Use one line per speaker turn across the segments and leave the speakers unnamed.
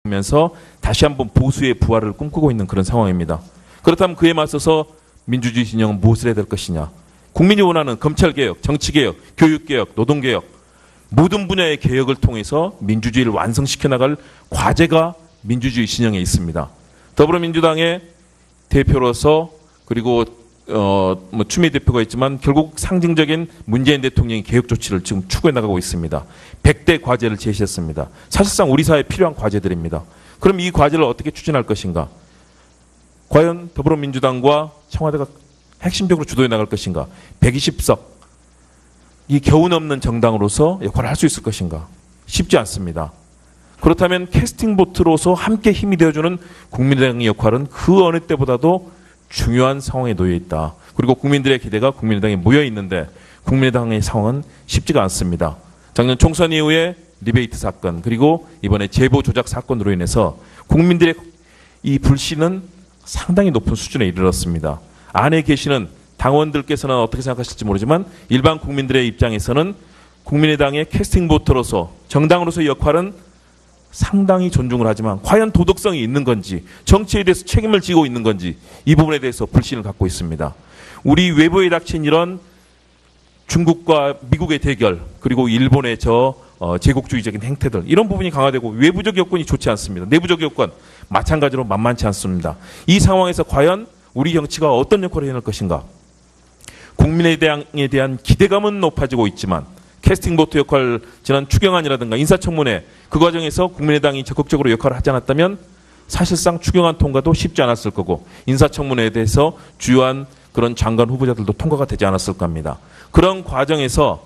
면서 다시 한번 보수의 부활을 꿈꾸고 있는 그런 상황입니다. 그렇다면 그에 맞서서 민주주의 진영은 무엇을 해야 될 것이냐? 국민이 원하는 검찰개혁, 정치개혁, 교육개혁, 노동개혁 모든 분야의 개혁을 통해서 민주주의를 완성시켜 나갈 과제가 민주주의 진영에 있습니다. 더불어민주당의 대표로서 그리고 추미애 대표가 있지만 결국 상징적인 문재인 대통령의 개혁 조치를 지금 추구해 나가고 있습니다. 100대 과제를 제시했습니다. 사실상 우리 사회에 필요한 과제들입니다. 그럼 이 과제를 어떻게 추진할 것인가? 과연 더불어민주당과 청와대가 핵심적으로 주도해 나갈 것인가? 120석, 이 겨우 넘는 정당으로서 역할을 할 수 있을 것인가? 쉽지 않습니다. 그렇다면 캐스팅 보트로서 함께 힘이 되어주는 국민의당의 역할은 그 어느 때보다도 중요한 상황에 놓여 있다. 그리고 국민들의 기대가 국민의당에 모여 있는데 국민의당의 상황은 쉽지가 않습니다. 작년 총선 이후에 리베이트 사건 그리고 이번에 제보 조작 사건으로 인해서 국민들의 이 불신은 상당히 높은 수준에 이르렀습니다. 안에 계시는 당원들께서는 어떻게 생각하실지 모르지만 일반 국민들의 입장에서는 국민의당의 캐스팅 보트로서 정당으로서의 역할은 상당히 존중을 하지만 과연 도덕성이 있는 건지 정치에 대해서 책임을 지고 있는 건지 이 부분에 대해서 불신을 갖고 있습니다. 우리 외부에 닥친 이런 중국과 미국의 대결 그리고 일본의 제국주의적인 행태들 이런 부분이 강화되고 외부적 여건이 좋지 않습니다. 내부적 여건 마찬가지로 만만치 않습니다. 이 상황에서 과연 우리 정치가 어떤 역할을 해낼 것인가? 국민의당에 대한 기대감은 높아지고 있지만 캐스팅보트 역할 지난 추경안이라든가 인사청문회 그 과정에서 국민의당이 적극적으로 역할을 하지 않았다면 사실상 추경안 통과도 쉽지 않았을 거고 인사청문회에 대해서 주요한 그런 장관 후보자들도 통과가 되지 않았을 겁니다. 그런 과정에서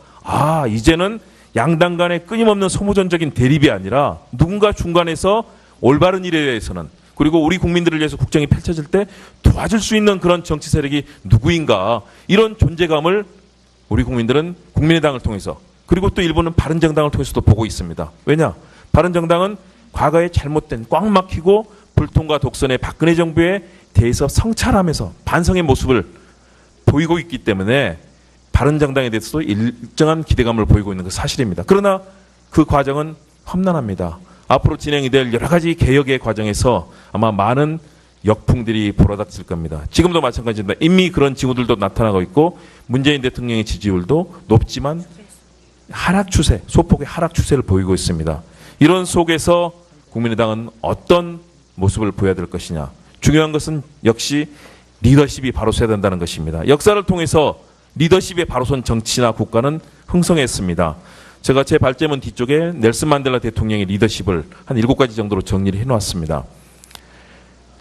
이제는 양당 간의 끊임없는 소모전적인 대립이 아니라 누군가 중간에서 올바른 일에 대해서는 그리고 우리 국민들을 위해서 국정이 펼쳐질 때 도와줄 수 있는 그런 정치 세력이 누구인가 이런 존재감을 우리 국민들은 국민의당을 통해서 그리고 또 일부는 바른정당을 통해서도 보고 있습니다. 왜냐? 바른정당은 과거에 잘못된 꽉 막히고 불통과 독선의 박근혜 정부에 대해서 성찰하면서 반성의 모습을 보이고 있기 때문에 바른정당에 대해서도 일정한 기대감을 보이고 있는 것 사실입니다. 그러나 그 과정은 험난합니다. 앞으로 진행이 될 여러 가지 개혁의 과정에서 아마 많은 역풍들이 불어닥칠 겁니다. 지금도 마찬가지입니다. 이미 그런 징후들도 나타나고 있고 문재인 대통령의 지지율도 높지만 하락 추세, 소폭의 하락 추세를 보이고 있습니다. 이런 속에서 국민의당은 어떤 모습을 보여야 될 것이냐. 중요한 것은 역시 리더십이 바로 서야 된다는 것입니다. 역사를 통해서 리더십에 바로 선 정치나 국가는 흥성했습니다. 제가 제 발제문 뒤쪽에 넬슨 만델라 대통령의 리더십을 한 7가지 정도로 정리를 해놓았습니다.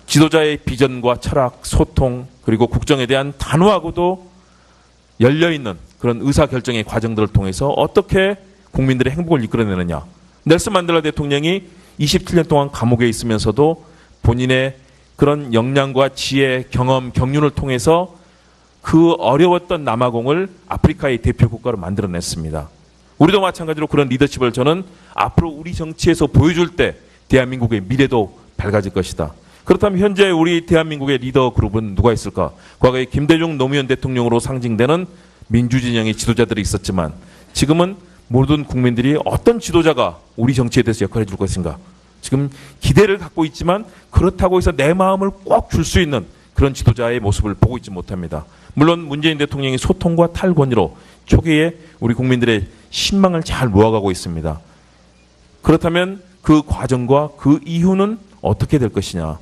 지도자의 비전과 철학, 소통 그리고 국정에 대한 단호하고도 열려있는 그런 의사결정의 과정들을 통해서 어떻게 국민들의 행복을 이끌어내느냐. 넬슨 만델라 대통령이 27년 동안 감옥에 있으면서도 본인의 그런 역량과 지혜, 경험, 경륜을 통해서 그 어려웠던 남아공을 아프리카의 대표 국가로 만들어냈습니다. 우리도 마찬가지로 그런 리더십을 저는 앞으로 우리 정치에서 보여줄 때 대한민국의 미래도 밝아질 것이다. 그렇다면 현재 우리 대한민국의 리더 그룹은 누가 있을까? 과거에 김대중 노무현 대통령으로 상징되는 민주진영의 지도자들이 있었지만 지금은 모든 국민들이 어떤 지도자가 우리 정치에 대해서 역할을 해줄 것인가? 지금 기대를 갖고 있지만 그렇다고 해서 내 마음을 꼭 줄 수 있는 그런 지도자의 모습을 보고 있지 못합니다. 물론 문재인 대통령이 소통과 탈권위로 초기에 우리 국민들의 신망을 잘 모아가고 있습니다. 그렇다면 그 과정과 그 이후는 어떻게 될 것이냐.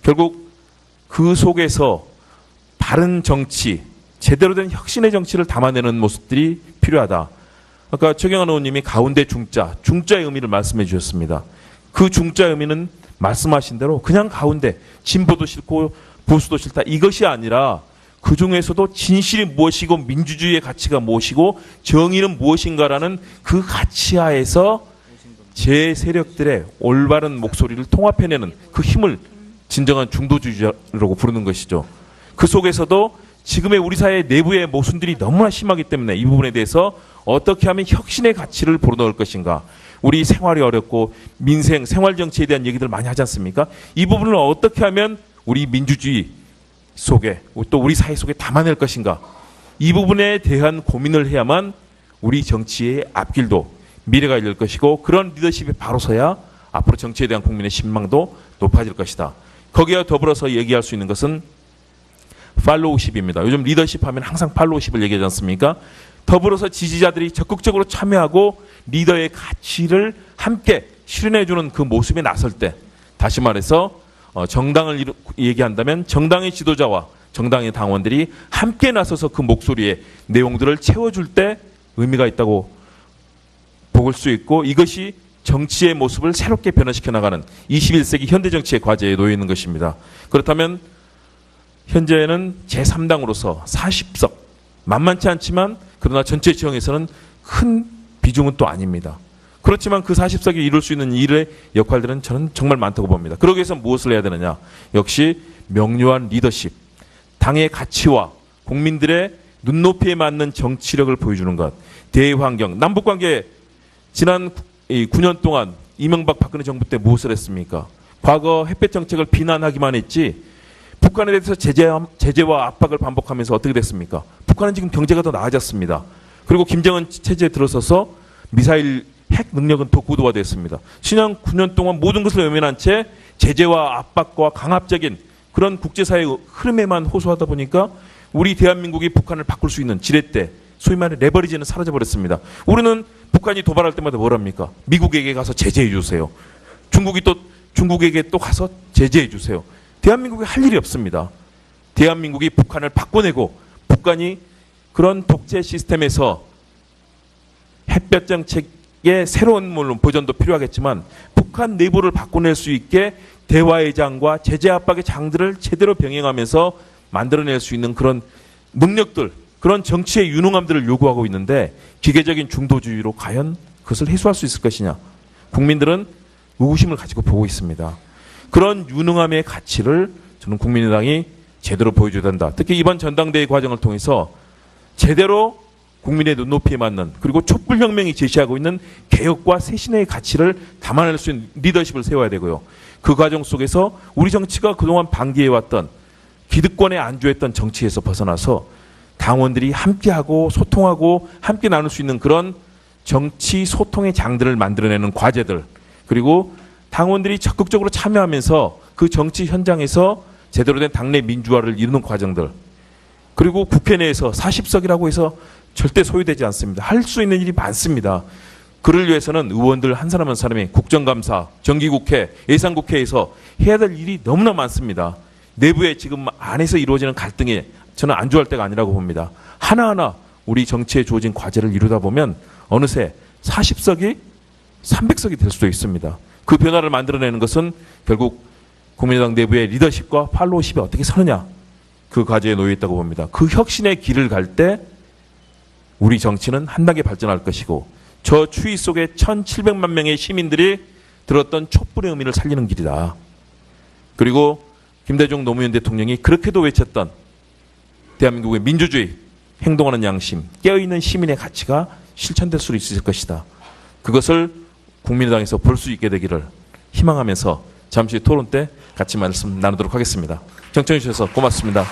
결국 그 속에서 바른 정치, 제대로 된 혁신의 정치를 담아내는 모습들이 필요하다. 아까 최경환 의원님이 가운데 중자의 의미를 말씀해 주셨습니다. 그 중자의 의미는 말씀하신 대로 그냥 가운데 진보도 싫고 보수도 싫다 이것이 아니라 그 중에서도 진실이 무엇이고 민주주의의 가치가 무엇이고 정의는 무엇인가라는 그 가치하에서 제 세력들의 올바른 목소리를 통합해내는 그 힘을 진정한 중도주의자라고 부르는 것이죠. 그 속에서도 지금의 우리 사회 내부의 모순들이 너무나 심하기 때문에 이 부분에 대해서 어떻게 하면 혁신의 가치를 불어넣을 것인가. 우리 생활이 어렵고 민생, 생활정치에 대한 얘기들 많이 하지 않습니까? 이 부분을 어떻게 하면 우리 민주주의 속에 또 우리 사회 속에 담아낼 것인가. 이 부분에 대한 고민을 해야만 우리 정치의 앞길도 미래가 열릴 것이고 그런 리더십이 바로 서야 앞으로 정치에 대한 국민의 신망도 높아질 것이다. 거기에 더불어서 얘기할 수 있는 것은 팔로우십입니다. 요즘 리더십 하면 항상 팔로우십을 얘기하지 않습니까? 더불어서 지지자들이 적극적으로 참여하고 리더의 가치를 함께 실현해주는 그 모습에 나설 때, 다시 말해서 정당을 얘기한다면 정당의 지도자와 정당의 당원들이 함께 나서서 그 목소리의 내용들을 채워줄 때 의미가 있다고 볼 수 있고, 이것이 정치의 모습을 새롭게 변화시켜 나가는 21세기 현대 정치의 과제에 놓여 있는 것입니다. 그렇다면 현재는 제3당으로서 40석, 만만치 않지만 그러나 전체 지형에서는 큰 비중은 또 아닙니다. 그렇지만 그 40석이 이룰 수 있는 일의 역할들은 저는 정말 많다고 봅니다. 그러기 위해서 무엇을 해야 되느냐? 역시 명료한 리더십, 당의 가치와 국민들의 눈높이에 맞는 정치력을 보여주는 것, 대외환경, 남북관계 지난 9년 동안 이명박 박근혜 정부 때 무엇을 했습니까? 과거 햇볕 정책을 비난하기만 했지 북한에 대해서 제재와 압박을 반복하면서 어떻게 됐습니까? 북한은 지금 경제가 더 나아졌습니다. 그리고 김정은 체제에 들어서서 미사일 핵 능력은 더 고도화됐습니다. 지난 9년 동안 모든 것을 외면한 채 제재와 압박과 강압적인 그런 국제사회의 흐름에만 호소하다 보니까 우리 대한민국이 북한을 바꿀 수 있는 지렛대, 소위 말해 레버리지는 사라져버렸습니다. 우리는 북한이 도발할 때마다 뭘 합니까? 미국에게 가서 제재해 주세요. 중국에게 또 가서 제재해 주세요. 대한민국이 할 일이 없습니다. 대한민국이 북한을 바꿔내고 북한이 그런 독재 시스템에서 햇볕 정책의 새로운 물론 버전도 필요하겠지만 북한 내부를 바꿔낼 수 있게 대화의 장과 제재 압박의 장들을 제대로 병행하면서 만들어낼 수 있는 그런 능력들, 그런 정치의 유능함들을 요구하고 있는데 기계적인 중도주의로 과연 그것을 해소할 수 있을 것이냐? 국민들은 의구심을 가지고 보고 있습니다. 그런 유능함의 가치를 저는 국민의당이 제대로 보여줘야 된다. 특히 이번 전당대회 과정을 통해서 제대로 국민의 눈높이에 맞는, 그리고 촛불혁명이 제시하고 있는 개혁과 쇄신의 가치를 담아낼 수 있는 리더십을 세워야 되고요. 그 과정 속에서 우리 정치가 그동안 방기해왔던 기득권에 안주했던 정치에서 벗어나서 당원들이 함께하고 소통하고 함께 나눌 수 있는 그런 정치 소통의 장들을 만들어내는 과제들, 그리고 당원들이 적극적으로 참여하면서 그 정치 현장에서 제대로 된 당내 민주화를 이루는 과정들, 그리고 국회 내에서 40석이라고 해서 절대 소요되지 않습니다. 할 수 있는 일이 많습니다. 그를 위해서는 의원들 한 사람 한 사람이 국정감사, 정기국회, 예산국회에서 해야 될 일이 너무나 많습니다. 내부에 지금 안에서 이루어지는 갈등에 저는 안주할 때가 아니라고 봅니다. 하나하나 우리 정치에 주어진 과제를 이루다 보면 어느새 40석이 300석이 될 수도 있습니다. 그 변화를 만들어내는 것은 결국 국민의당 내부의 리더십과 팔로우십이 어떻게 서느냐, 그 과제에 놓여 있다고 봅니다. 그 혁신의 길을 갈 때 우리 정치는 한 단계 발전할 것이고, 저 추위 속에 1700만 명의 시민들이 들었던 촛불의 의미를 살리는 길이다. 그리고 김대중 노무현 대통령이 그렇게도 외쳤던 대한민국의 민주주의, 행동하는 양심, 깨어있는 시민의 가치가 실천될 수 있을 것이다. 그것을 국민의당에서 볼 수 있게 되기를 희망하면서 잠시 토론 때 같이 말씀 나누도록 하겠습니다. 경청해 주셔서 고맙습니다.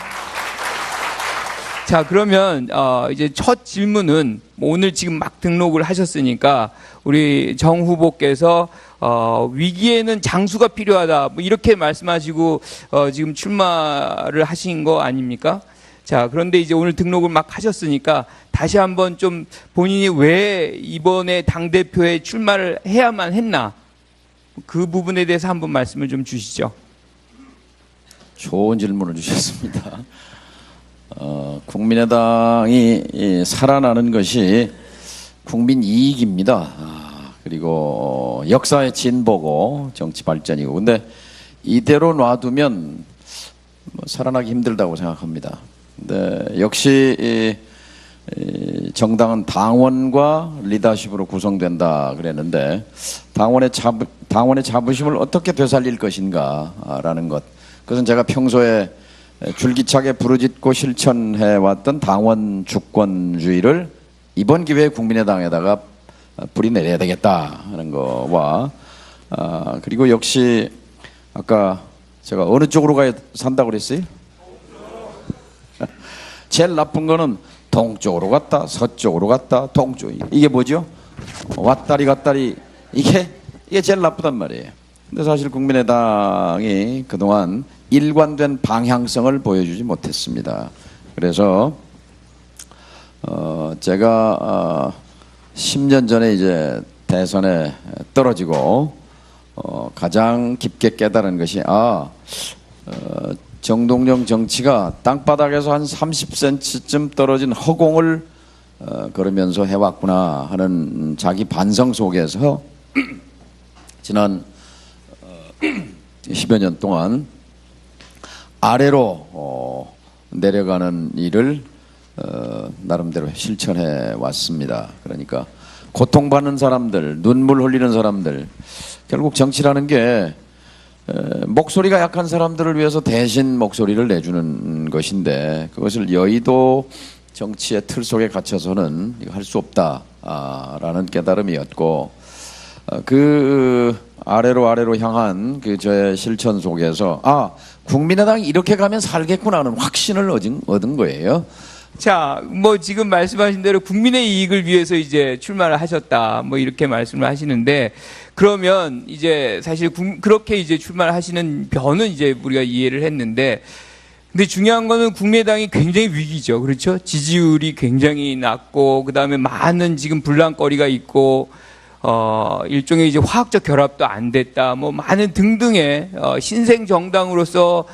자, 그러면 이제 첫 질문은 오늘 지금 막 등록을 하셨으니까 우리 정 후보께서 위기에는 장수가 필요하다, 뭐 이렇게 말씀하시고 지금 출마를 하신 거 아닙니까? 자, 그런데 이제 오늘 등록을 막 하셨으니까 다시 한번 좀 본인이 왜 이번에 당대표에 출마를 해야만 했나, 그 부분에 대해서 한번 말씀을 좀 주시죠.
좋은 질문을 주셨습니다. 국민의당이 살아나는 것이 국민 이익입니다. 그리고 역사의 진보고 정치 발전이고, 근데 이대로 놔두면 살아나기 힘들다고 생각합니다. 근데 역시 정당은 당원과 리더십으로 구성된다 그랬는데, 당원의 자부심을 어떻게 되살릴 것인가라는 것, 그것은 제가 평소에 줄기차게 부르짖고 실천해왔던 당원 주권주의를 이번 기회에 국민의당에다가 뿌리내려야 되겠다 하는 거와, 그리고 역시 아까 제가 어느 쪽으로 가야 산다고 그랬어요? 제일 나쁜 거는 동쪽으로 갔다 서쪽으로 갔다 동쪽, 이게 뭐죠? 왔다리 갔다리, 이게 제일 나쁘단 말이에요. 근데 사실 국민의당이 그동안 일관된 방향성을 보여주지 못했습니다. 그래서 제가 10년 전에 이제 대선에 떨어지고 가장 깊게 깨달은 것이 정동영 정치가 땅바닥에서 한 30cm쯤 떨어진 허공을 걸으면서 해왔구나 하는 자기 반성 속에서 지난 10여 년 동안 아래로 내려가는 일을 나름대로 실천해 왔습니다. 그러니까 고통받는 사람들, 눈물 흘리는 사람들, 결국 정치라는 게 목소리가 약한 사람들을 위해서 대신 목소리를 내주는 것인데, 그것을 여의도 정치의 틀 속에 갇혀서는 할 수 없다라는 깨달음이었고, 그 아래로 향한 그 저의 실천 속에서 국민의당이 이렇게 가면 살겠구나 하는 확신을 얻은 거예요.
자, 뭐 지금 말씀하신 대로 국민의 이익을 위해서 이제 출마를 하셨다, 뭐 이렇게 말씀을 하시는데, 그러면 이제 사실 그렇게 이제 출마를 하시는 변은 이제 우리가 이해를 했는데, 근데 중요한 거는 국민의당이 굉장히 위기죠. 그렇죠? 지지율이 굉장히 낮고, 그 다음에 많은 지금 분란거리가 있고, 일종의 이제 화학적 결합도 안 됐다, 뭐 많은 등등의 신생 정당으로서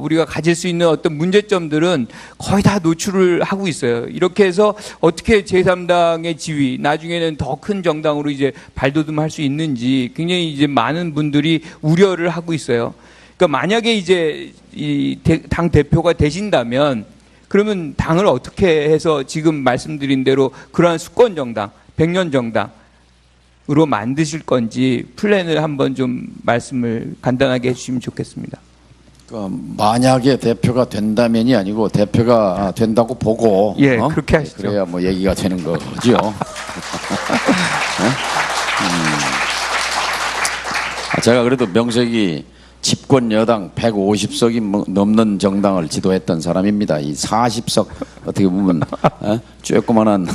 우리가 가질 수 있는 어떤 문제점들은 거의 다 노출을 하고 있어요. 이렇게 해서 어떻게 제3당의 지위, 나중에는 더 큰 정당으로 이제 발돋움할 수 있는지 굉장히 이제 많은 분들이 우려를 하고 있어요. 그러니까 만약에 이제 이 당 대표가 되신다면, 그러면 당을 어떻게 해서 지금 말씀드린 대로 그러한 수권 정당, 100년 정당 으로 만드실 건지 플랜을 한번 좀 말씀을 간단하게 해주시면 좋겠습니다.
만약에 대표가 된다면이 아니고 대표가 된다고 보고
그렇게 하시죠.
그래야 뭐 얘기가 되는 거죠. 제가 그래도 명색이 집권 여당 150석이 넘는 정당을 지도했던 사람입니다. 이 40석 어떻게 보면 조그만한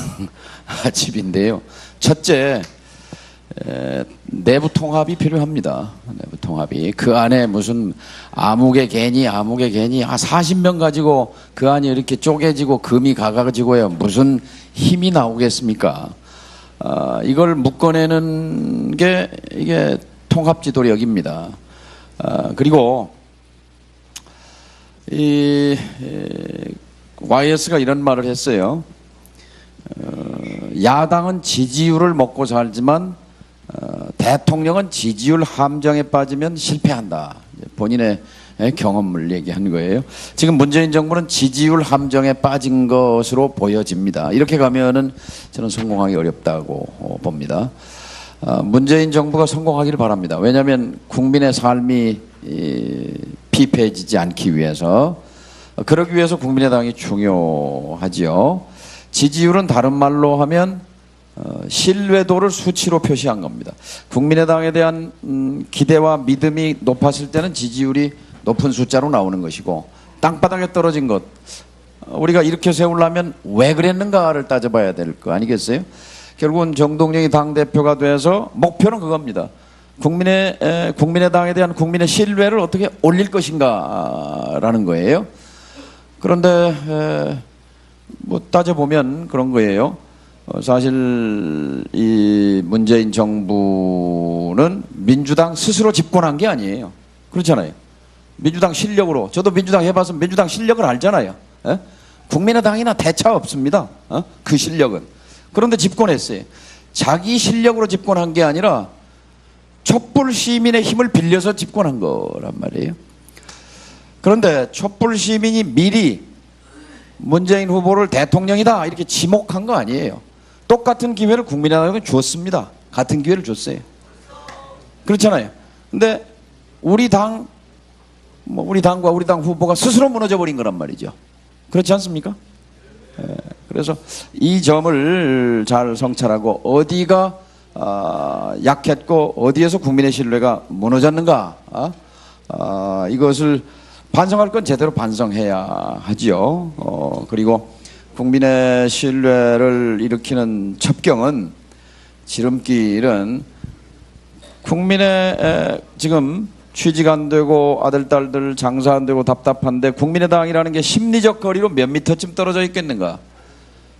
집인데요. 첫째, 내부 통합이 필요합니다. 내부 통합이. 그 안에 무슨 아무개 괜히 40명 가지고 그 안이 이렇게 쪼개지고 금이 가가지고요 무슨 힘이 나오겠습니까? 이걸 묶어내는 게 이게 통합지도력입니다. 그리고 YS가 이런 말을 했어요. 야당은 지지율을 먹고 살지만 대통령은 지지율 함정에 빠지면 실패한다. 본인의 경험을 얘기한 거예요. 지금 문재인 정부는 지지율 함정에 빠진 것으로 보여집니다. 이렇게 가면은 저는 성공하기 어렵다고 봅니다. 문재인 정부가 성공하기를 바랍니다. 왜냐하면 국민의 삶이 피폐해지지 않기 위해서, 그러기 위해서 국민의당이 중요하지요. 지지율은 다른 말로 하면 신뢰도를 수치로 표시한 겁니다. 국민의당에 대한 기대와 믿음이 높았을 때는 지지율이 높은 숫자로 나오는 것이고, 땅바닥에 떨어진 것, 우리가 이렇게 세우려면 왜 그랬는가를 따져봐야 될 거 아니겠어요? 결국은 정동영이 당대표가 돼서 목표는 그겁니다. 국민의당에 대한 국민의 신뢰를 어떻게 올릴 것인가라는 거예요. 그런데 뭐 따져보면 그런 거예요. 사실 이 문재인 정부는 민주당 스스로 집권한 게 아니에요. 그렇잖아요. 민주당 실력으로, 저도 민주당 해봐서 민주당 실력을 알잖아요. 국민의당이나 대차 없습니다. 그 실력은. 그런데 집권했어요. 자기 실력으로 집권한 게 아니라 촛불 시민의 힘을 빌려서 집권한 거란 말이에요. 그런데 촛불 시민이 미리 문재인 후보를 대통령이다 이렇게 지목한 거 아니에요. 똑같은 기회를 국민의당은 줬습니다. 같은 기회를 줬어요. 그렇잖아요. 근데 우리 당과 우리 당 후보가 스스로 무너져 버린 거란 말이죠. 그렇지 않습니까? 그래서 이 점을 잘 성찰하고 어디가 약했고 어디에서 국민의 신뢰가 무너졌는가, 이것을 반성할 건 제대로 반성해야 하지요. 그리고 국민의 신뢰를 일으키는 첩경은, 지름길은 국민의 지금 취직 안 되고 아들, 딸들 장사 안 되고 답답한데 국민의당이라는 게 심리적 거리로 몇 미터쯤 떨어져 있겠는가?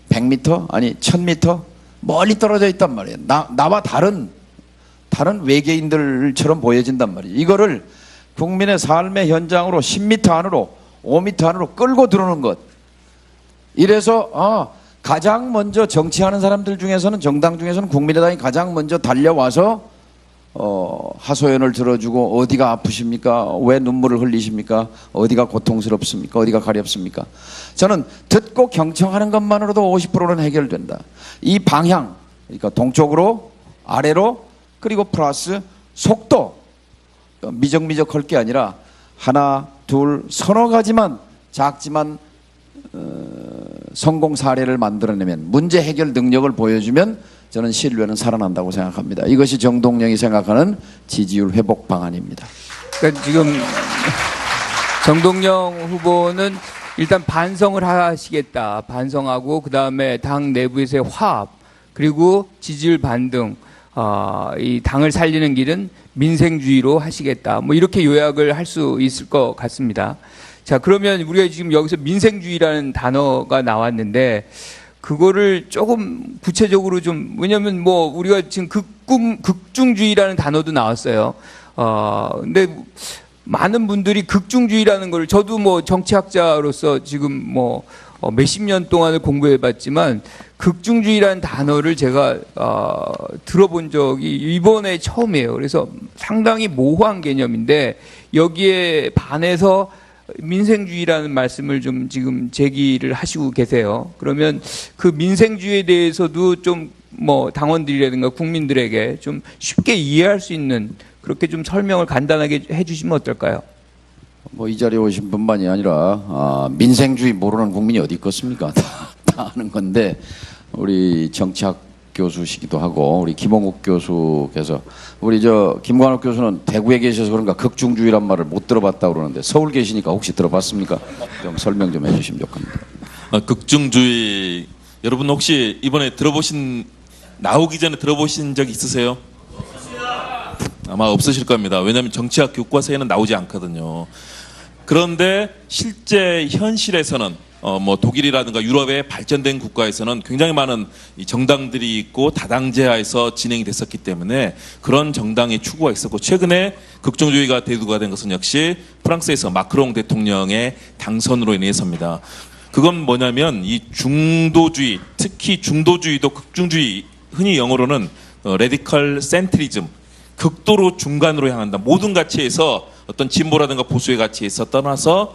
100m? 아니 1000m? 멀리 떨어져 있단 말이에요. 나와 다른 외계인들처럼 보여진단 말이에요. 이거를 국민의 삶의 현장으로 10m 안으로 5m 안으로 끌고 들어오는 것. 이래서 가장 먼저 정치하는 사람들 중에서는 정당 중에서는 국민의당이 가장 먼저 달려와서 하소연을 들어주고 어디가 아프십니까? 왜 눈물을 흘리십니까? 어디가 고통스럽습니까? 어디가 가렵습니까? 저는 듣고 경청하는 것만으로도 50%는 해결된다. 이 방향, 그러니까 동쪽으로 아래로 그리고 플러스 속도, 미적미적 할 게 아니라 하나, 둘, 서너 가지만 작지만 성공 사례를 만들어내면 문제 해결 능력을 보여주면 저는 신뢰는 살아난다고 생각합니다. 이것이 정동영이 생각하는 지지율 회복 방안입니다.
그러니까 지금 정동영 후보는 일단 반성을 하시겠다. 반성하고 그다음에 당 내부에서의 화합 그리고 지지율 반등 이 당을 살리는 길은 민생주의로 하시겠다. 뭐 이렇게 요약을 할 수 있을 것 같습니다. 자, 그러면 우리가 지금 여기서 민생주의라는 단어가 나왔는데 그거를 조금 구체적으로 좀, 왜냐면 뭐 우리가 지금 극중주의라는 단어도 나왔어요. 근데 많은 분들이 극중주의라는 걸, 저도 뭐 정치학자로서 지금 뭐 몇십 년 동안을 공부해 봤지만 극중주의라는 단어를 제가 들어본 적이 이번에 처음이에요. 그래서 상당히 모호한 개념인데 여기에 반해서 민생주의라는 말씀을 좀 지금 제기를 하시고 계세요. 그러면 그 민생주의에 대해서도 좀 뭐 당원들이라든가 국민들에게 좀 쉽게 이해할 수 있는 그렇게 좀 설명을 간단하게 해주시면 어떨까요?
뭐 이 자리에 오신 분만이 아니라 민생주의 모르는 국민이 어디 있겠습니까? 다 아는 건데 우리 정치학 교수시기도 하고 우리 김홍욱 교수께서 우리 김관욱 교수는 대구에 계셔서 그런가 극중주의란 말을 못 들어봤다고 그러는데 서울 계시니까 혹시 들어봤습니까? 좀 설명 좀 해주시면 좋겠습니다.
극중주의 여러분 혹시 이번에 나오기 전에 들어보신 적 있으세요? 아마 없으실 겁니다. 왜냐하면 정치학 교과서에는 나오지 않거든요. 그런데 실제 현실에서는 뭐 독일이라든가 유럽의 발전된 국가에서는 굉장히 많은 이 정당들이 있고 다당제하에서 진행이 됐었기 때문에 그런 정당의 추구가 있었고 최근에 극중주의가 대두가 된 것은 역시 프랑스에서 마크롱 대통령의 당선으로 인해서입니다. 그건 뭐냐면 이 중도주의, 특히 중도주의도 극중주의, 흔히 영어로는 레디컬 센트리즘, 극도로 중간으로 향한다. 모든 가치에서 어떤 진보라든가 보수의 가치에서 떠나서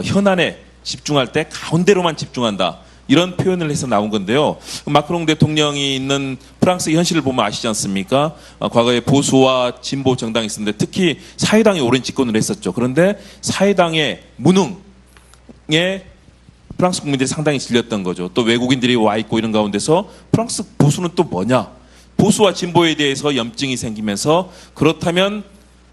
현안에 집중할 때 가운데로만 집중한다. 이런 표현을 해서 나온 건데요. 마크롱 대통령이 있는 프랑스 현실을 보면 아시지 않습니까? 과거에 보수와 진보 정당이 있었는데 특히 사회당이 오랜 집권을 했었죠. 그런데 사회당의 무능에 프랑스 국민들이 상당히 질렸던 거죠. 또 외국인들이 와 있고 이런 가운데서 프랑스 보수는 또 뭐냐? 보수와 진보에 대해서 염증이 생기면서 그렇다면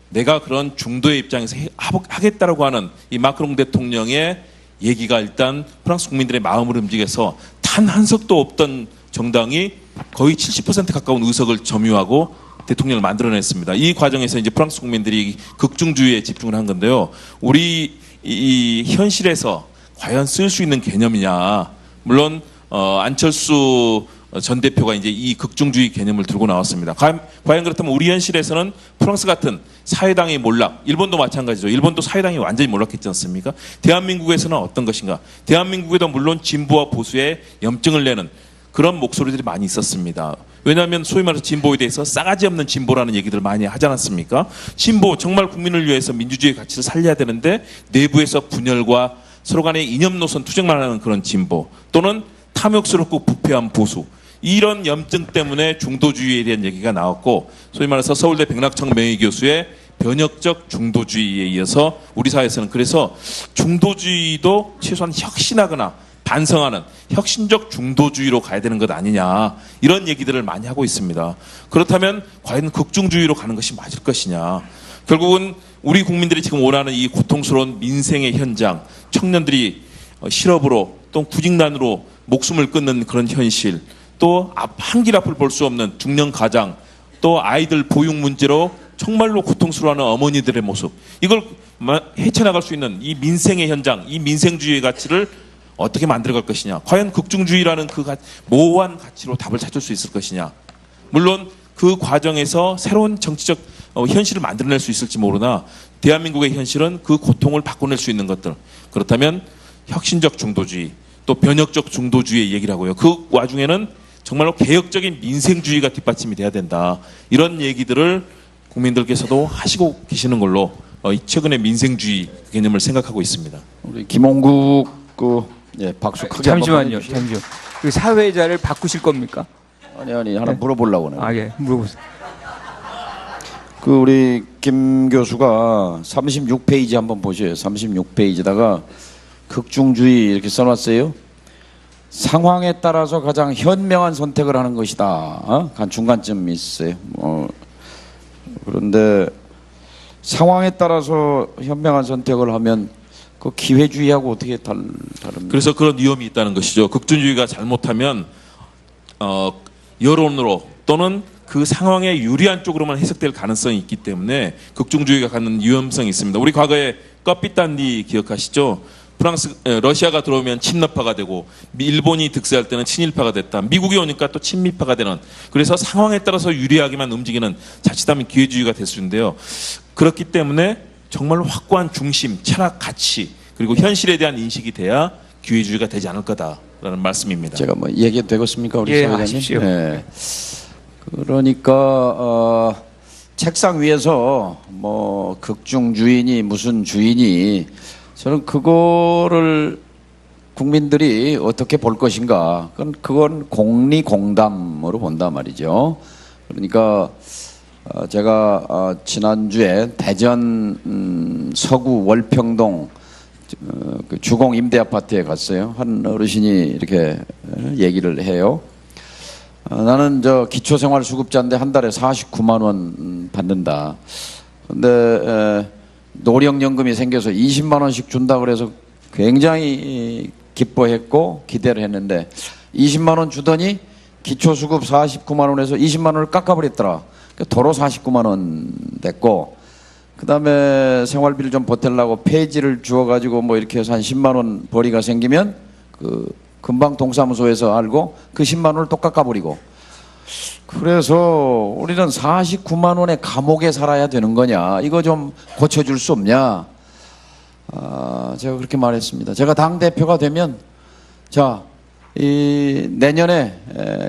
내가 그런 중도의 입장에서 하겠다라고 하는 이 마크롱 대통령의 얘기가 일단 프랑스 국민들의 마음을 움직여서 단 한 석도 없던 정당이 거의 70% 가까운 의석을 점유하고 대통령을 만들어냈습니다. 이 과정에서 이제 프랑스 국민들이 극중주의에 집중을 한 건데요. 우리 이 현실에서 과연 쓸 수 있는 개념이냐? 물론 안철수 전 대표가 이제 이 극중주의 개념을 들고 나왔습니다. 과연 그렇다면 우리 현실에서는 프랑스 같은 사회당의 몰락, 일본도 마찬가지죠. 일본도 사회당이 완전히 몰락했지 않습니까? 대한민국에서는 어떤 것인가? 대한민국에도 물론 진보와 보수의 염증을 내는 그런 목소리들이 많이 있었습니다. 왜냐하면 소위 말해서 진보에 대해서 싸가지 없는 진보라는 얘기들을 많이 하지 않았습니까? 진보, 정말 국민을 위해서 민주주의의 가치를 살려야 되는데 내부에서 분열과 서로 간의 이념 노선 투쟁만 하는 그런 진보 또는 탐욕스럽고 부패한 보수, 이런 염증 때문에 중도주의에 대한 얘기가 나왔고 소위 말해서 서울대 백낙청 명예교수의 변혁적 중도주의에 이어서 우리 사회에서는 그래서 중도주의도 최소한 혁신하거나 반성하는 혁신적 중도주의로 가야 되는 것 아니냐, 이런 얘기들을 많이 하고 있습니다. 그렇다면 과연 극중주의로 가는 것이 맞을 것이냐. 결국은 우리 국민들이 지금 원하는 이 고통스러운 민생의 현장, 청년들이 실업으로 또 구직난으로 목숨을 끊는 그런 현실, 또 한 길 앞을 볼 수 없는 중년 가장, 또 아이들 보육 문제로 정말로 고통스러워하는 어머니들의 모습, 이걸 헤쳐나갈 수 있는 이 민생의 현장, 이 민생주의의 가치를 어떻게 만들어갈 것이냐. 과연 극중주의라는 그 모호한 가치로 답을 찾을 수 있을 것이냐. 물론 그 과정에서 새로운 정치적 현실을 만들어낼 수 있을지 모르나 대한민국의 현실은 그 고통을 바꿔낼 수 있는 것들. 그렇다면 혁신적 중도주의, 또 변혁적 중도주의의 얘기를 하고요. 그 와중에는 정말로 개혁적인 민생주의가 뒷받침이 돼야 된다. 이런 얘기들을 국민들께서도 하시고 계시는 걸로 최근에 민생주의 개념을 생각하고 있습니다.
우리 김홍국 박수 크게
잠시만요.
한번
잠시만요. 그 사회자를 바꾸실 겁니까?
아니 하나 물어보려고 네.
예, 물어보세요.
그 우리 김 교수가 36페이지 한번 보세요. 36페이지다가 극중주의 이렇게 써놨어요. 상황에 따라서 가장 현명한 선택을 하는 것이다. 간 중간쯤 있어요. 그런데 상황에 따라서 현명한 선택을 하면 그 기회주의하고 어떻게 다릅니까?
그래서 그런 위험이 있다는 것이죠. 극중주의가 잘못하면 여론으로 또는 그 상황에 유리한 쪽으로만 해석될 가능성이 있기 때문에 극중주의가 갖는 위험성이 있습니다. 우리 과거에 꺼삐단디 기억하시죠? 러시아가 들어오면 친러파가 되고 일본이 득세할 때는 친일파가 됐다. 미국이 오니까 또 친미파가 되는. 그래서 상황에 따라서 유리하게만 움직이는 자칫하면 기회주의가 될 수 있는데요. 그렇기 때문에 정말로 확고한 중심, 철학, 가치 그리고 현실에 대한 인식이 돼야 기회주의가 되지 않을 거다라는 말씀입니다.
제가 뭐 얘기해도 되겠습니까? 우리
예,
사회자님?
하십시오.
네. 그러니까 책상 위에서 뭐 극중주의니 무슨 주의니 저는 그거를 국민들이 어떻게 볼 것인가 그건 공리공담으로 본단 말이죠. 그러니까 제가 지난주에 대전 서구 월평동 그 주공 임대아파트에 갔어요. 한 어르신이 이렇게 얘기를 해요. 나는 저 기초생활수급자인데 한 달에 49만 원 받는다. 근데 노령연금이 생겨서 20만 원씩 준다 그래서 굉장히 기뻐했고 기대를 했는데 20만 원 주더니 기초수급 49만 원에서 20만 원을 깎아버렸더라. 도로 49만 원 됐고 그 다음에 생활비를 좀 보태려고 폐지를 주어가지고 뭐 이렇게 해서 한 10만 원 벌이가 생기면 그 금방 동사무소에서 알고 그 10만 원을 또 깎아버리고 그래서 우리는 49만 원의 감옥에 살아야 되는 거냐 이거 좀 고쳐줄 수 없냐 제가 그렇게 말했습니다. 제가 당대표가 되면 자 이 내년에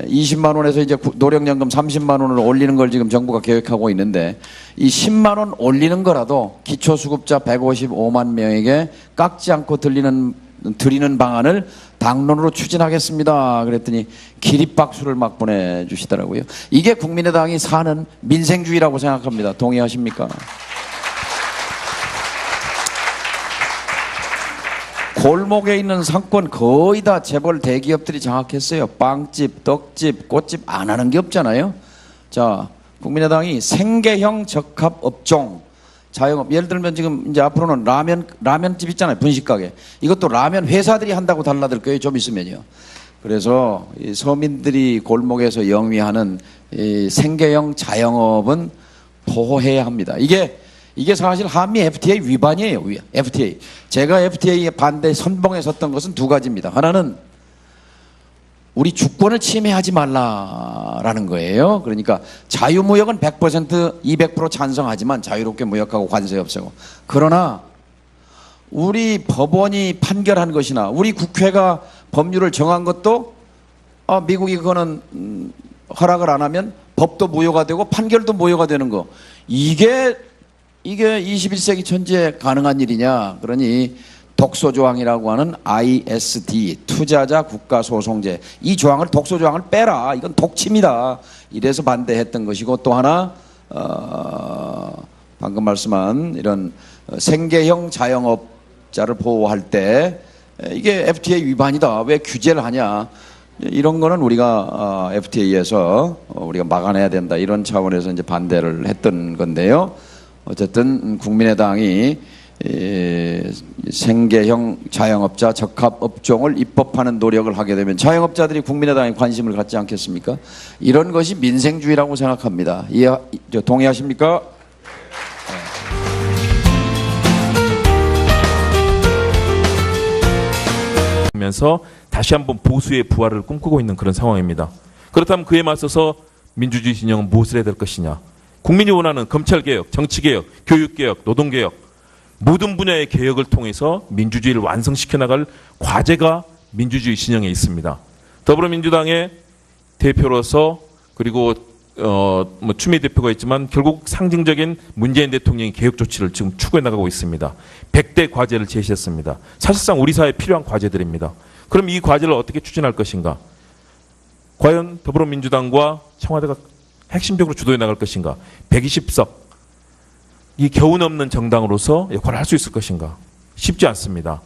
20만 원에서 이제 노령연금 30만 원을 올리는 걸 지금 정부가 계획하고 있는데 이 10만 원 올리는 거라도 기초수급자 155만 명에게 깎지 않고 드리는 방안을 당론으로 추진하겠습니다. 그랬더니 기립박수를 막 보내주시더라고요. 이게 국민의당이 사는 민생주의라고 생각합니다. 동의하십니까? 골목에 있는 상권 거의 다 재벌 대기업들이 장악했어요. 빵집, 떡집, 꽃집 안 하는 게 없잖아요. 자, 국민의당이 생계형 적합업종 자영업 예를 들면 지금 이제 앞으로는 라면집 있잖아요. 분식가게 이것도 라면 회사들이 한다고 달라들 거예요. 좀 있으면요. 그래서 이 서민들이 골목에서 영위하는 이 생계형 자영업은 보호해야 합니다. 이게 사실 한미 FTA 위반이에요. FTA. 제가 FTA에 반대 선봉에 섰던 것은 두 가지입니다. 하나는 우리 주권을 침해하지 말라라는 거예요. 그러니까 자유무역은 100% 200% 찬성하지만 자유롭게 무역하고 관세 없애고. 그러나 우리 법원이 판결한 것이나 우리 국회가 법률을 정한 것도 미국이 그거는 허락을 안 하면 법도 무효가 되고 판결도 무효가 되는 거. 이게 21세기 천지에 가능한 일이냐. 그러니 독소조항이라고 하는 ISD 투자자 국가소송제 이 조항을 독소조항을 빼라. 이건 독침이다. 이래서 반대했던 것이고 또 하나 방금 말씀한 이런 생계형 자영업자를 보호할 때 이게 FTA 위반이다. 왜 규제를 하냐. 이런 거는 우리가 FTA에서 우리가 막아내야 된다. 이런 차원에서 이제 반대를 했던 건데요. 어쨌든 국민의당이 생계형 자영업자 적합업종을 입법하는 노력을 하게 되면 자영업자들이 국민의당에 관심을 갖지 않겠습니까? 이런 것이 민생주의라고 생각합니다. 동의하십니까?
면서 다시 한번 보수의 부활을 꿈꾸고 있는 그런 상황입니다. 그렇다면 그에 맞서서 민주주의 진영은 무엇을 해야 될 것이냐? 국민이 원하는 검찰개혁, 정치개혁, 교육개혁, 노동개혁 모든 분야의 개혁을 통해서 민주주의를 완성시켜 나갈 과제가 민주주의 진영에 있습니다. 더불어민주당의 대표로서 그리고 추미애 대표가 있지만 결국 상징적인 문재인 대통령의 개혁 조치를 지금 추구해 나가고 있습니다. 100대 과제를 제시했습니다. 사실상 우리 사회에 필요한 과제들입니다. 그럼 이 과제를 어떻게 추진할 것인가? 과연 더불어민주당과 청와대가 핵심적으로 주도해 나갈 것인가? 120석, 이 겨우 넘는 정당으로서 역할을 할 수 있을 것인가? 쉽지 않습니다.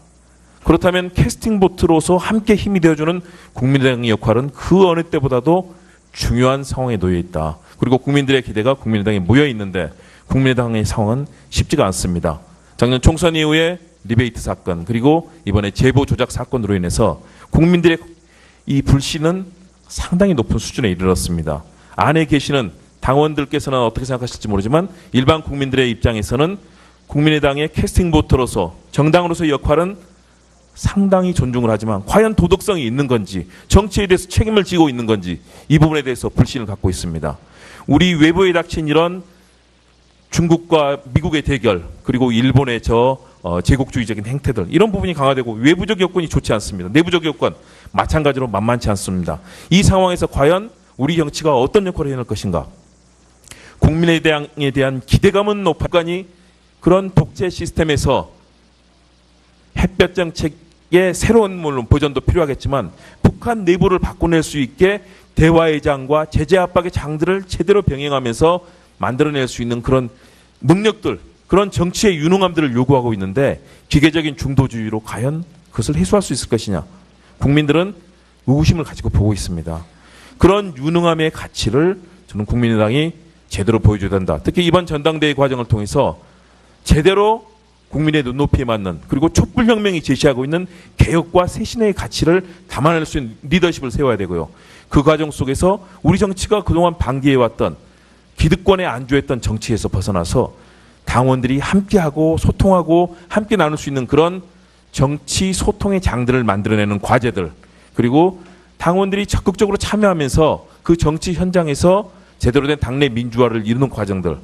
그렇다면 캐스팅 보트로서 함께 힘이 되어주는 국민의당의 역할은 그 어느 때보다도 중요한 상황에 놓여 있다. 그리고 국민들의 기대가 국민의당에 모여 있는데 국민의당의 상황은 쉽지가 않습니다. 작년 총선 이후에 리베이트 사건 그리고 이번에 제보 조작 사건으로 인해서 국민들의 이 불신은 상당히 높은 수준에 이르렀습니다. 안에 계시는 당원들께서는 어떻게 생각하실지 모르지만 일반 국민들의 입장에서는 국민의당의 캐스팅 보트로서 정당으로서의 역할은 상당히 존중을 하지만 과연 도덕성이 있는 건지 정치에 대해서 책임을 지고 있는 건지 이 부분에 대해서 불신을 갖고 있습니다. 우리 외부에 닥친 이런 중국과 미국의 대결 그리고 일본의 제국주의적인 행태들 이런 부분이 강화되고 외부적 여건이 좋지 않습니다. 내부적 여건 마찬가지로 만만치 않습니다. 이 상황에서 과연 우리 정치가 어떤 역할을 해낼 것인가? 국민의당에 대한 기대감은 높아가니 그런 독재 시스템에서 햇볕 정책의 새로운 물론 버전도 필요하겠지만 북한 내부를 바꿔낼 수 있게 대화의 장과 제재 압박의 장들을 제대로 병행하면서 만들어낼 수 있는 그런 능력들, 그런 정치의 유능함들을 요구하고 있는데 기계적인 중도주의로 과연 그것을 해소할 수 있을 것이냐? 국민들은 의구심을 가지고 보고 있습니다. 그런 유능함의 가치를 저는 국민의당이 제대로 보여줘야 된다. 특히 이번 전당대회 과정을 통해서 제대로 국민의 눈높이에 맞는 그리고 촛불혁명이 제시하고 있는 개혁과 쇄신의 가치를 담아낼 수 있는 리더십을 세워야 되고요. 그 과정 속에서 우리 정치가 그동안 방기해왔던 기득권에 안주했던 정치에서 벗어나서 당원들이 함께하고 소통하고 함께 나눌 수 있는 그런 정치 소통의 장들을 만들어내는 과제들 그리고 당원들이 적극적으로 참여하면서 그 정치 현장에서 제대로 된 당내 민주화를 이루는 과정들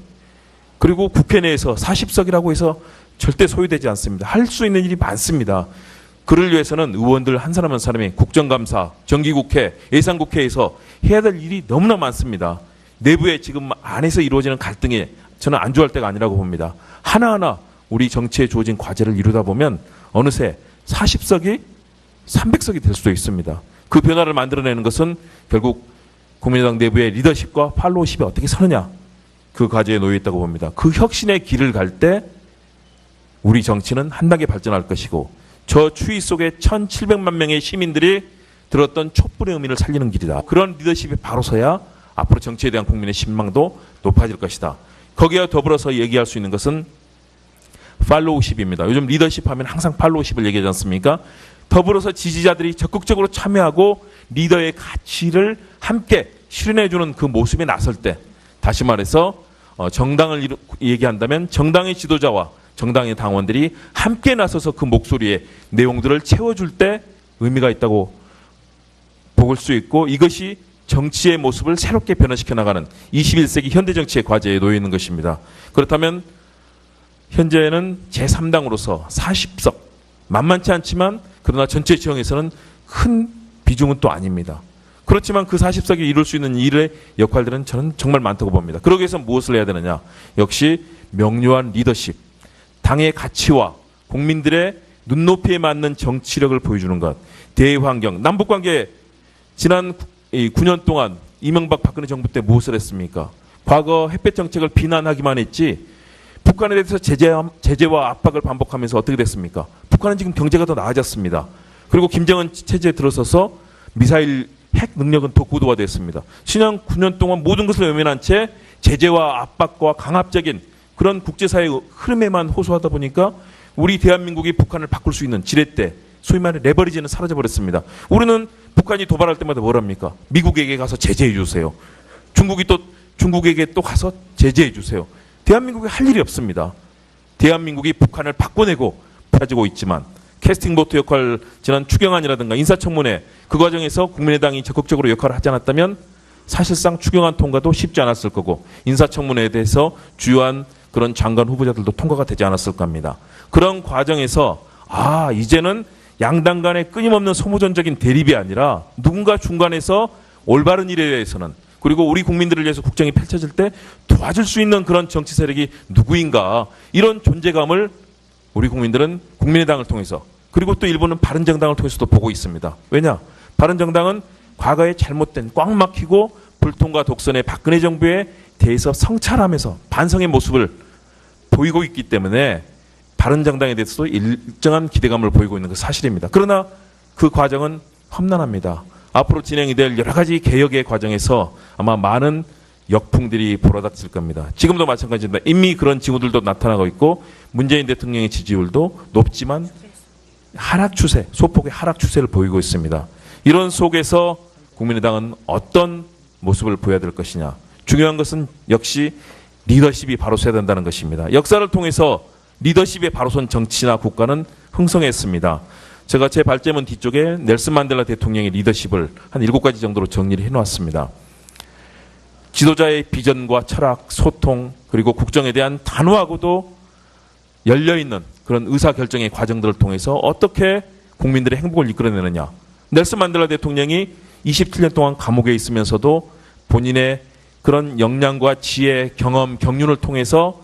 그리고 국회 내에서 40석이라고 해서 절대 소유되지 않습니다. 할 수 있는 일이 많습니다. 그를 위해서는 의원들 한 사람 한 사람이 국정감사, 정기국회, 예산국회에서 해야 될 일이 너무나 많습니다. 내부에 지금 안에서 이루어지는 갈등에 저는 안주할 때가 아니라고 봅니다. 하나하나 우리 정치에 주어진 과제를 이루다 보면 어느새 40석이 300석이 될 수도 있습니다. 그 변화를 만들어내는 것은 결국 국민의당 내부의 리더십과 팔로우십이 어떻게 서느냐 그 과제에 놓여 있다고 봅니다. 그 혁신의 길을 갈 때 우리 정치는 한 단계 발전할 것이고 저 추위 속에 1,700만 명의 시민들이 들었던 촛불의 의미를 살리는 길이다. 그런 리더십이 바로 서야 앞으로 정치에 대한 국민의 신망도 높아질 것이다. 거기와 더불어서 얘기할 수 있는 것은 팔로우십입니다. 요즘 리더십 하면 항상 팔로우십을 얘기하지 않습니까? 더불어서 지지자들이 적극적으로 참여하고 리더의 가치를 함께 실현해주는 그 모습에 나설 때 다시 말해서 정당을 얘기한다면 정당의 지도자와 정당의 당원들이 함께 나서서 그 목소리의 내용들을 채워줄 때 의미가 있다고 볼 수 있고 이것이 정치의 모습을 새롭게 변화시켜 나가는 21세기 현대 정치의 과제에 놓여 있는 것입니다. 그렇다면 현재는 제3당으로서 40석 만만치 않지만 그러나 전체 지형에서는 큰 비중은 또 아닙니다. 그렇지만 그 40석이 이룰 수 있는 일의 역할들은 저는 정말 많다고 봅니다. 그러기 위해서 무엇을 해야 되느냐? 역시 명료한 리더십, 당의 가치와 국민들의 눈높이에 맞는 정치력을 보여주는 것, 대외환경, 남북관계 지난 9년 동안 이명박 박근혜 정부 때 무엇을 했습니까? 과거 햇볕 정책을 비난하기만 했지 북한에 대해서 제재와 압박을 반복하면서 어떻게 됐습니까? 북한은 지금 경제가 더 나아졌습니다. 그리고 김정은 체제에 들어서서 미사일 핵 능력은 더 고도화됐습니다. 지난 9년 동안 모든 것을 외면한 채 제재와 압박과 강압적인 그런 국제사회의 흐름에만 호소하다 보니까 우리 대한민국이 북한을 바꿀 수 있는 지렛대, 소위 말해 레버리지는 사라져버렸습니다. 우리는 북한이 도발할 때마다 뭘 합니까? 미국에게 가서 제재해 주세요. 중국이 또 중국에게 또 가서 제재해 주세요. 대한민국이 할 일이 없습니다. 대한민국이 북한을 바꿔내고 펴지고 있지만 캐스팅 보트 역할 지난 추경안이라든가 인사청문회 그 과정에서 국민의당이 적극적으로 역할을 하지 않았다면 사실상 추경안 통과도 쉽지 않았을 거고 인사청문회에 대해서 주요한 그런 장관 후보자들도 통과가 되지 않았을 겁니다. 그런 과정에서 이제는 양당 간의 끊임없는 소모전적인 대립이 아니라 누군가 중간에서 올바른 일에 대해서는 그리고 우리 국민들을 위해서 국정이 펼쳐질 때 도와줄 수 있는 그런 정치 세력이 누구인가 이런 존재감을 우리 국민들은 국민의당을 통해서 그리고 또 일부는 바른정당을 통해서도 보고 있습니다. 왜냐? 바른정당은 과거에 잘못된 꽉 막히고 불통과 독선의 박근혜 정부에 대해서 성찰하면서 반성의 모습을 보이고 있기 때문에 바른정당에 대해서도 일정한 기대감을 보이고 있는 그 사실입니다. 그러나 그 과정은 험난합니다. 앞으로 진행이 될 여러 가지 개혁의 과정에서 아마 많은 역풍들이 불어닥칠 겁니다. 지금도 마찬가지입니다. 이미 그런 징후들도 나타나고 있고 문재인 대통령의 지지율도 높지만 하락 추세, 소폭의 하락 추세를 보이고 있습니다. 이런 속에서 국민의당은 어떤 모습을 보여야 될 것이냐. 중요한 것은 역시 리더십이 바로 서야 된다는 것입니다. 역사를 통해서 리더십에 바로 선 정치나 국가는 흥성했습니다. 제가 제 발제문 뒤쪽에 넬슨 만델라 대통령의 리더십을 한 7가지 정도로 정리를 해놓았습니다. 지도자의 비전과 철학, 소통, 그리고 국정에 대한 단호하고도 열려있는 그런 의사결정의 과정들을 통해서 어떻게 국민들의 행복을 이끌어내느냐. 넬슨 만델라 대통령이 27년 동안 감옥에 있으면서도 본인의 그런 역량과 지혜, 경험, 경륜을 통해서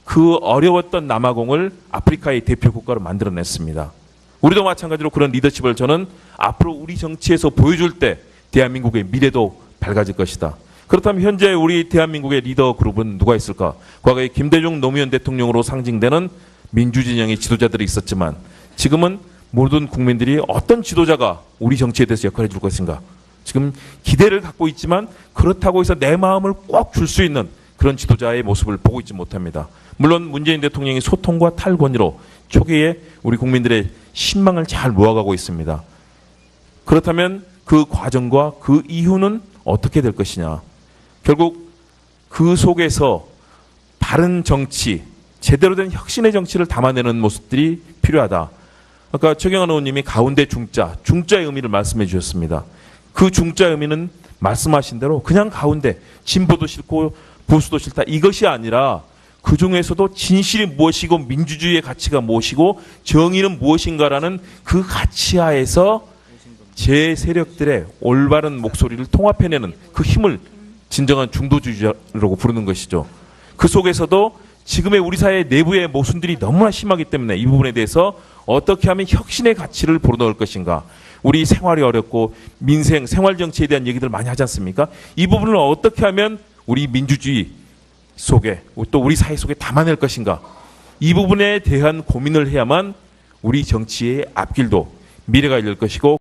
그 어려웠던 남아공을 아프리카의 대표 국가로 만들어냈습니다. 우리도 마찬가지로 그런 리더십을 저는 앞으로 우리 정치에서 보여줄 때 대한민국의 미래도 밝아질 것이다. 그렇다면 현재 우리 대한민국의 리더 그룹은 누가 있을까? 과거에 김대중 노무현 대통령으로 상징되는 민주진영의 지도자들이 있었지만 지금은 모든 국민들이 어떤 지도자가 우리 정치에 대해서 역할을 해줄 것인가? 지금 기대를 갖고 있지만 그렇다고 해서 내 마음을 꼭 줄 수 있는 그런 지도자의 모습을 보고 있지 못합니다. 물론 문재인 대통령이 소통과 탈권위로 초기에 우리 국민들의 신망을 잘 모아가고 있습니다. 그렇다면 그 과정과 그 이후는 어떻게 될 것이냐. 결국 그 속에서 바른 정치, 제대로 된 혁신의 정치를 담아내는 모습들이 필요하다. 아까 최경환 의원님이 가운데 중자의 의미를 말씀해 주셨습니다. 그 중자의 의미는 말씀하신 대로 그냥 가운데 진보도 싫고 보수도 싫다 이것이 아니라 그 중에서도 진실이 무엇이고 민주주의의 가치가 무엇이고 정의는 무엇인가라는 그 가치하에서 제 세력들의 올바른 목소리를 통합해내는 그 힘을 진정한 중도주의자라고 부르는 것이죠. 그 속에서도 지금의 우리 사회 내부의 모순들이 너무나 심하기 때문에 이 부분에 대해서 어떻게 하면 혁신의 가치를 불어넣을 것인가. 우리 생활이 어렵고 민생, 생활정치에 대한 얘기들 많이 하지 않습니까? 이 부분을 어떻게 하면 우리 민주주의 속에 또 우리 사회 속에 담아낼 것인가. 이 부분에 대한 고민을 해야만 우리 정치의 앞길도 미래가 열릴 것이고